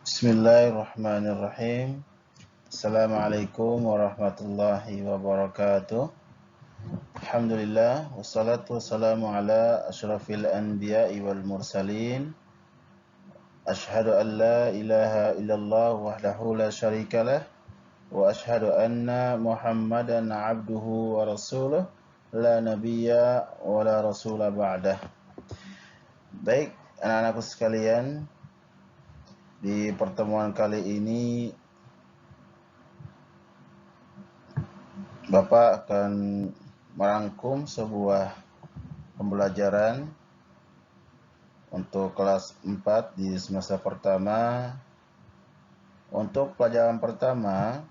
Bismillahirrahmanirrahim. Assalamualaikum warahmatullahi wabarakatuh. Alhamdulillah wassalatu wassalamu ala asyrafil anbiya'i wal mursalin. Asyhadu an la ilaha illallah wahdahu la syarikalah wa asyhadu anna Muhammadan abduhu wa rasuluh la nabiyya wa la rasula ba'dah. Baik, anak-anakku sekalian, di pertemuan kali ini Bapak akan merangkum sebuah pembelajaran untuk kelas 4 di semester pertama. Untuk pelajaran pertama,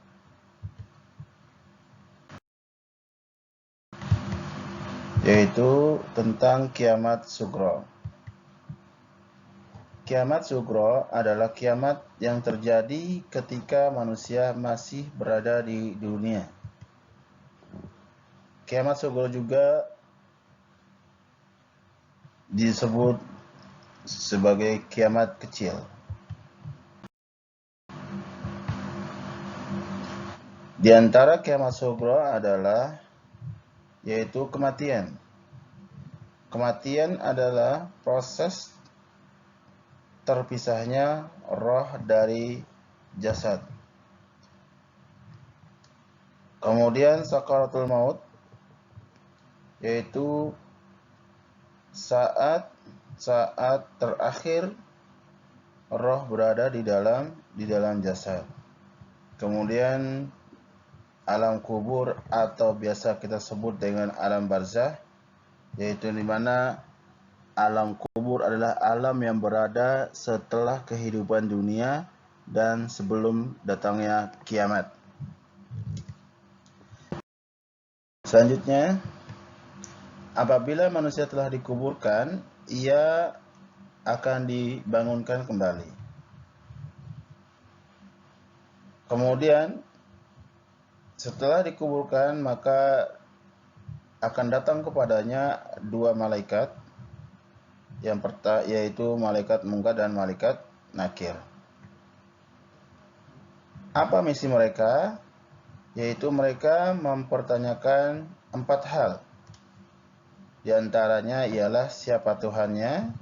yaitu tentang kiamat sugro. Kiamat sugro adalah kiamat yang terjadi ketika manusia masih berada di dunia. Kiamat sugro juga disebut sebagai kiamat kecil. Di antara kiamat sugro adalah yaitu kematian. Kematian adalah proses terpisahnya roh dari jasad. Kemudian sakaratul maut, yaitu saat terakhir roh berada di dalam jasad. Kemudian alam kubur atau biasa kita sebut dengan alam barzah, yaitu di mana alam kubur adalah alam yang berada setelah kehidupan dunia dan sebelum datangnya kiamat. Selanjutnya, apabila manusia telah dikuburkan, ia akan dibangunkan kembali. Kemudian, setelah dikuburkan, maka akan datang kepadanya dua malaikat, yang pertama yaitu malaikat mungkar dan malaikat nakir. Apa misi mereka? Yaitu mereka mempertanyakan 4 hal. Di antaranya ialah siapa Tuhannya,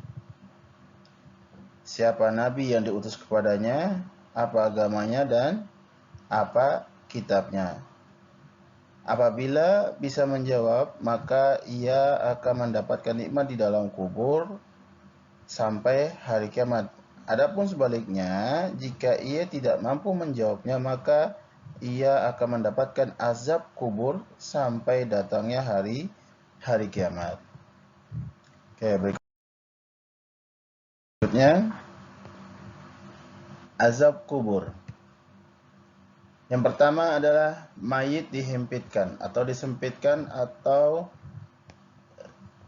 siapa nabi yang diutus kepadanya, apa agamanya, dan apa kitabnya. Apabila bisa menjawab, maka ia akan mendapatkan nikmat di dalam kubur sampai hari kiamat. Adapun sebaliknya, jika ia tidak mampu menjawabnya, maka ia akan mendapatkan azab kubur sampai datangnya hari kiamat. Oke, berikutnya azab kubur. Yang pertama adalah mayit dihimpitkan atau disempitkan atau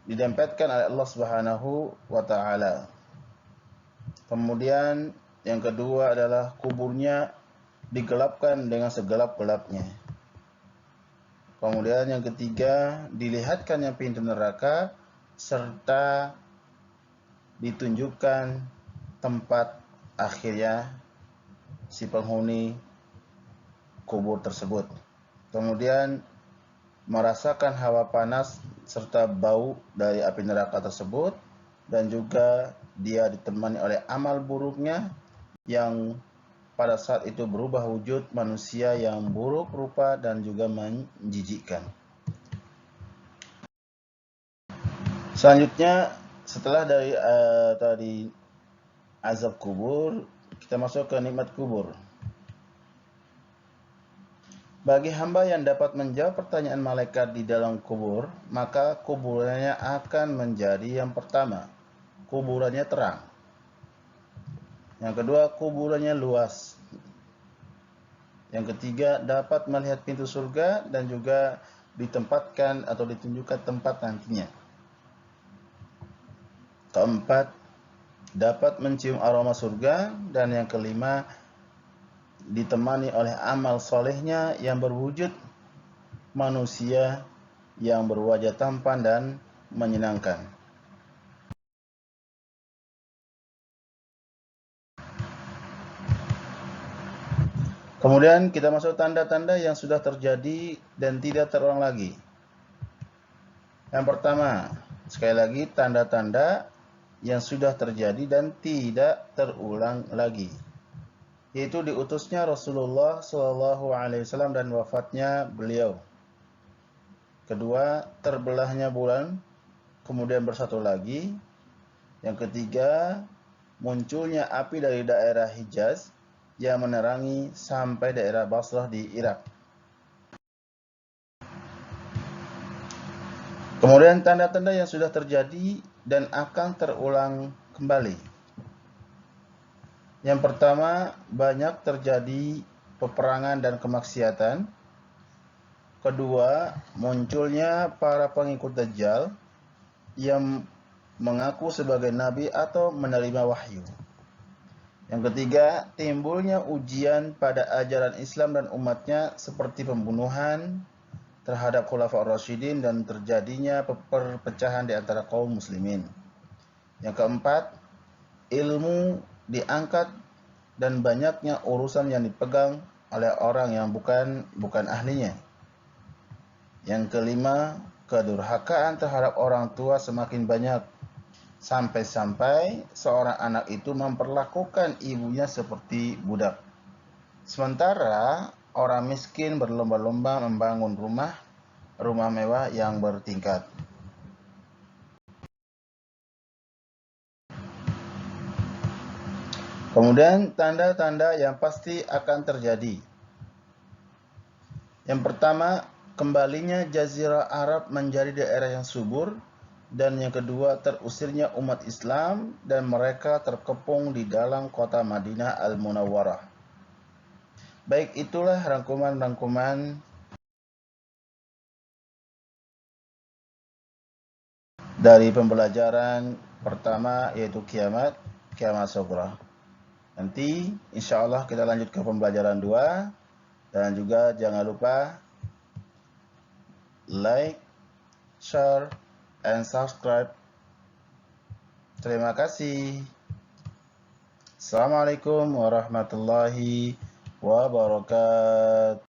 didempetkan oleh Allah Subhanahu wa taala. Kemudian yang kedua adalah kuburnya digelapkan dengan segelap-gelapnya. Kemudian yang ketiga, dilihatkannya pintu neraka serta ditunjukkan tempat akhirnya si penghuni kubur tersebut. Kemudian merasakan hawa panas serta bau dari api neraka tersebut, dan juga dia ditemani oleh amal buruknya yang pada saat itu berubah wujud manusia yang buruk rupa dan juga menjijikkan. Selanjutnya, setelah dari tadi azab kubur, kita masuk ke nikmat kubur. Bagi hamba yang dapat menjawab pertanyaan malaikat di dalam kubur, maka kuburannya akan menjadi yang pertama, kuburannya terang. Yang kedua, kuburannya luas. Yang ketiga, dapat melihat pintu surga dan juga ditempatkan atau ditunjukkan tempat nantinya. Keempat, dapat mencium aroma surga. Dan yang kelima, ditemani oleh amal solehnya yang berwujud manusia yang berwajah tampan dan menyenangkan. Kemudian kita masuk tanda-tanda yang sudah terjadi dan tidak terulang lagi. Yang pertama, sekali lagi tanda-tanda yang sudah terjadi dan tidak terulang lagi, yaitu diutusnya Rasulullah SAW dan wafatnya beliau. Kedua, terbelahnya bulan, kemudian bersatu lagi. Yang ketiga, munculnya api dari daerah Hijaz yang menerangi sampai daerah Basrah di Irak. Kemudian tanda-tanda yang sudah terjadi dan akan terulang kembali. Yang pertama, banyak terjadi peperangan dan kemaksiatan. Kedua, munculnya para pengikut Dajjal yang mengaku sebagai nabi atau menerima wahyu. Yang ketiga, timbulnya ujian pada ajaran Islam dan umatnya seperti pembunuhan terhadap Khulafaur Rasyidin dan terjadinya perpecahan di antara kaum muslimin. Yang keempat, ilmu diangkat dan banyaknya urusan yang dipegang oleh orang yang bukan ahlinya. Yang kelima, kedurhakaan terhadap orang tua semakin banyak, sampai-sampai seorang anak itu memperlakukan ibunya seperti budak. Sementara orang miskin berlomba-lomba membangun rumah mewah yang bertingkat. Kemudian tanda-tanda yang pasti akan terjadi. Yang pertama, kembalinya Jazirah Arab menjadi daerah yang subur, dan yang kedua, terusirnya umat Islam dan mereka terkepung di dalam kota Madinah Al-Munawwarah. Baik, itulah rangkuman-rangkuman dari pembelajaran pertama, yaitu kiamat Sughra. Nanti insya Allah kita lanjut ke pembelajaran 2, dan juga jangan lupa like, share, and subscribe. Terima kasih. Assalamualaikum warahmatullahi wabarakatuh.